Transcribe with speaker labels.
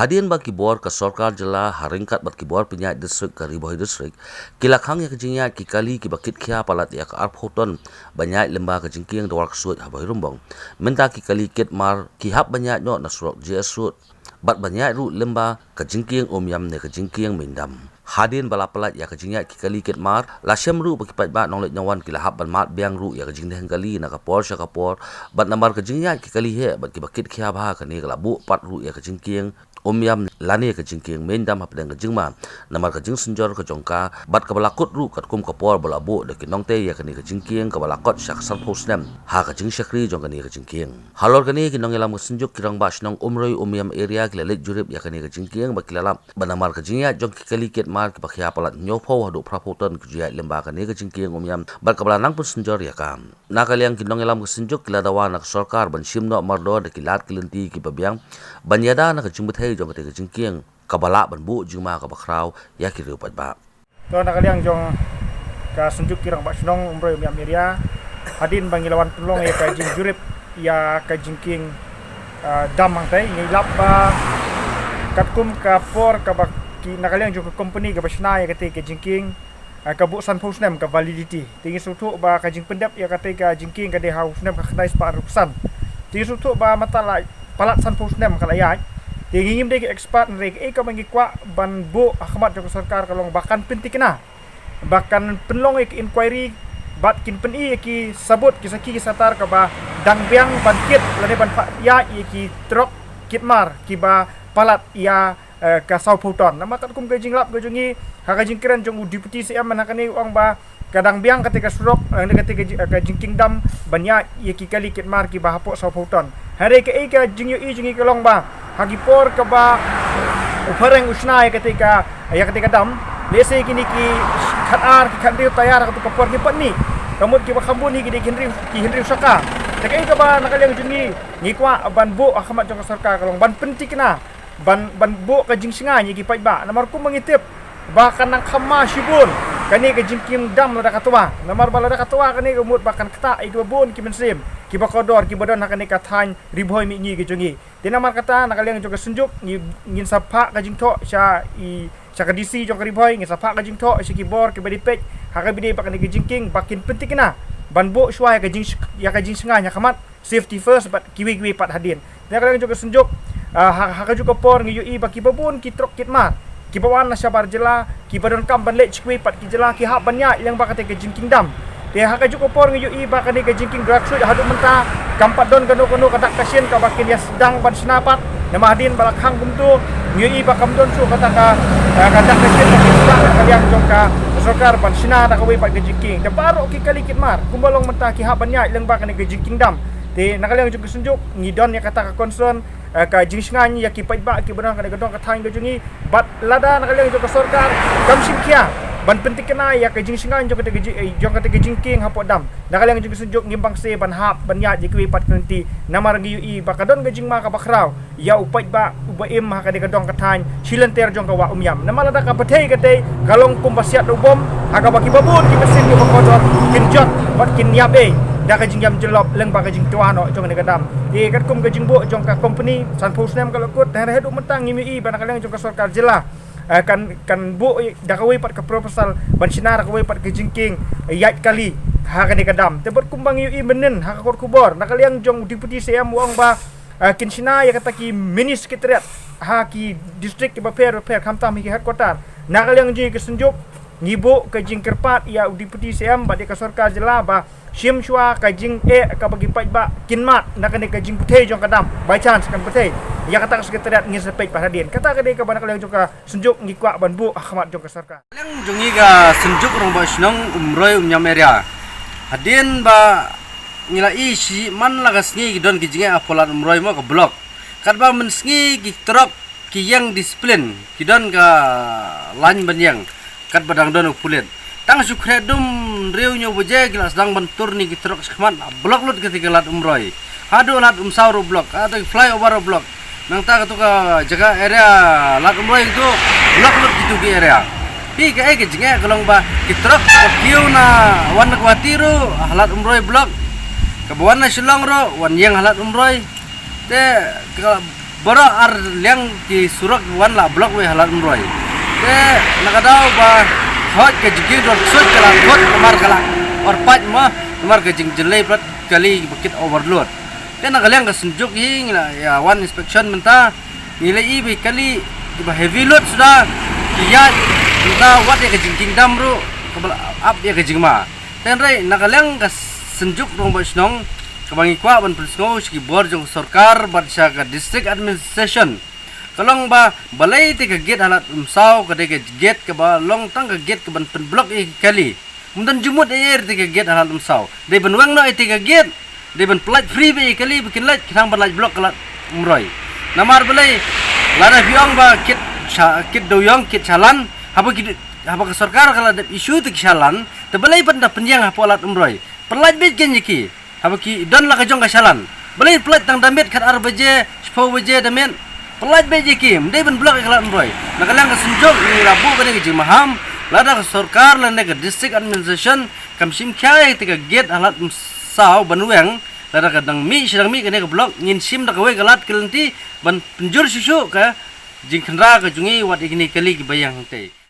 Speaker 1: Hadian ba kibor ka sarkar jala haringkat bat kibor penyat distrik ka Riboy distrik kilakhang ya kejinya ki kali ki bakit khia palat ya ka arphoton banyak lemba ka jingking dawar ksut habai rumbong menta ki kali ket mar ki hab banyak nyo nasrok jesut bat banyak ru lemba ka jingking omyam ne ka jingking mindam Hadian bala palat ya kejinya ki kali ket mar la syam ru baki pat ba nonglet nyawan ki lahab ban mat biang ru ya kejing deh kali na ka por sya ka por bat namar kejinya ki kali he bat ki bakit khia ba ka ni la bu pat ru ya kejingking Omyam lani ke jingking mendam hapdang ke jingma namar ke jing senjor ke jongka bat ke balakut ru kat kum kapor balabu de kinong te ya kini ke jingking ke balakot syak san posnem ha ke jing syakri jong kini ke jingking halor kini kinong elam senjuk kirang bas nong umroi omyam area kilelik jurip ya kini ke jingking ba kilalam banamar ke jingya jong ki kaliket mar ke bakhya palat nyopho hadu prapoton ke jia lemba kini ke jingking omyam bat ke balanang pun senjor ya kam nakaliang kinong elam senjuk kiladawa nak sarkar ban simno mardo de kilat kilenti ki babiang banyada nak jingbuthai jong kate jingking kabala ban bu juma ka bakrau ya ki rupat ba
Speaker 2: to nakaliang jong ka sunjuk kirang ba snong umroi miam area hadin bangilawan tulong ya ka jing jurip ya ka jingking dam mang tai ngilap ba katkum ka por ka ba ki nakaliang jong ka company ka basna ya kate ka jingking ka bu san posnem ka validity tingi sutu ba ka jing pendap ya kate ka jingking ka de house nem ka khnai spa ruksan tingi sutu ba matala palat san posnem ka layat tingin dek expert rek ka mangi kwa ban bu ahmad jong sarkar kalong bahkan pentikna bahkan penlong ek inquiry bat kin peni ki sabut ki saki satar ka ba dang biang ban kit lane ban ya ki trok kitmar ki ba palat ya ka sau photon nama kat kum ke jinglap ke jongi ha ka jingkran jong deputy cm manakani ong ba kadang biang ketika surok ketika jingking dam banyak ya ki kali kitmar ki ba hapok sau photon hari ke ka jingyu i jingi kalong ba hagi por ke ba upareng usna ketika dam lese kini ki khatar ki khandri tayar ka por ki patni kamut ki ba khambun ni ki henry saka takai ka ba nakaliang jungi ngikwa ban bu ahmad jong sarkar kalong ban pentikna ban bu ka jingsinga ni ki pai ba namar ku mangitip bahkan nang khama shibun kani ke jingkim dam la katwa namar bala katwa kani ke mut bahkan kata iku bun ki mensim ki bakodor ki bodon kani kathan riboy mi ni ke jongi dinamar kata nakaliang jong senjuk ngin sapa ka jingtho sya i sya ka disi jong riboy ngin sapa ka jingtho sya ki bor ki badipek haka bide pakani ke jingking bakin pentikna banbo shwa ka jing ya ka jing singa nya kamat safety first but kiwi pat hadin nakaliang jong senjuk haka juga por ngi yu i baki babun ki trok kitmar ki bawan na syabar jela ki badon kam ban lech kwi pat ki jela ki hab banyak yang bakate ke jingking dam te haka juga por ngi yu ba kani ke jingking graksud hadu menta kampat don kanu kadak kasien ka bakin ya sedang ban senapat nama hadin balakhang gumtu ngi ba kam don su kata ka kadak kasien ki sedang kalian jongka sarkar ban sina da kawi pat ke jingking te baru ki kali kitmar kumbalong menta ki hab banyak yang bakane ke jingking dam te nakaliang juga sunjuk ngidon ya kata ka concern ka jingsngan ya ki paiba ki benang ka gedong ka thang gejungi bat lada nakaliang jong ka sarkar kam simkia ban penting kena ya ka jingsngan jong ka jingking hapot dam nakaliang jong sunjuk ngimbang se ban hap ban ya ji ki pat kenti namar gi ui bakadon gejing ma ka bakrau ya upai ba ubaim ha ka gedong ka thang silenter jong ka wa umyam namalada ka pathei ka te kalong kumbasiat ubom aga baki babun ki mesin ki bakodor kinjot bat kin yabe da ka jingjam jelop leng ba ka jing tuan no jong ne kadam e kat kum ka jingbo jong ka company san posnem kalau kut dah hedu mentang ngimi ban kaleng jong ka sarkar jela kan bu da ka we pat ka proposal ban sinar ka we pat ka jingking yat kali ha ka ne kadam te bot kumbang yu menen ha ka kor kubor da kaleng jong deputy cm wong ba kin sina ya kata ki mini secretariat ha ki district ki ba fair kamtam ki headquarter na kaleng ji ke senjuk ngibo ka jingkerpat ya deputy cm ba de ka sarkar jela ba sim shwa ka jing ka bagi pai ba kinmat nak ne ka jing puthe jong kadam by chance kan puthe ya kata sekretariat ngin sepek paradien kata ka de ka banak leng jong ka senjuk ngikwa ban bu ahmad jong ka sarkar
Speaker 3: leng jongi ga senjuk rong ba snong umroi umnyam area hadin ba ngilai si man lagas ngi don ki jinga apolat umroi mo ka blok kat ba mensngi ki trok ki yang disiplin ki don ka lan banyang kat badang don upulet tang sukredum riu nyo boje gilas dang bentur ni gitrok skman blok lut ketika lat umroi hadu lat umsauru blok atau flyover blok nang ta ka jaga area lat umroi itu blok lut gitu di area pi ka ke jinga kolong ba gitrok kiu na wan kwatiru lat umroi blok kabuan na silong ro wan yang lat umroi te bora ar liang ki surak wan la blok we halat umroi te nakadau ba hot ke jigi dor sut kala hot kamar kala or pat ma kamar ke jing jelai plat kali bukit overload te nakaliang ka sunjuk hing ya one inspection menta nilai ibi kali ba heavy load sudah kiya kita wat ya ke jing dam ru kabal up ya ke jing ma ten rai nakaliang ka sunjuk rong ba snong kabangi kwa ban prisngo ski bor jong sarkar badsha ka district administration kalong ba balai te ka gate halat umsau ka de ka gate ka ba long tang ka gate ka ban pen block e kali mundan jumut air te ka gate halat umsau de ban wang no te ka gate de ban plat free be kali bikin light khang ban light block kalat umroi namar balai lada biong ba kit doyong kit chalan haba ka sarkar kala de issue te chalan te balai ban da penyang hapolat umroi pelat be genjiki haba ki dan la ka jong ka chalan balai pelat tang damit khat ar baje 10 baje damen pelat beje kim dei ben blok iklan boy nakalang ka sunjok ni rabu ka ni jing maham lada ka sarkar la ne ka district administration kam sim khay te ka gate halat sao banweng lada ka dang mi sidang mi ka ne ka blok ngin sim da ka we galat kelenti ban penjur susu ka jing khandra ka jungi wat igni kali ki bayang te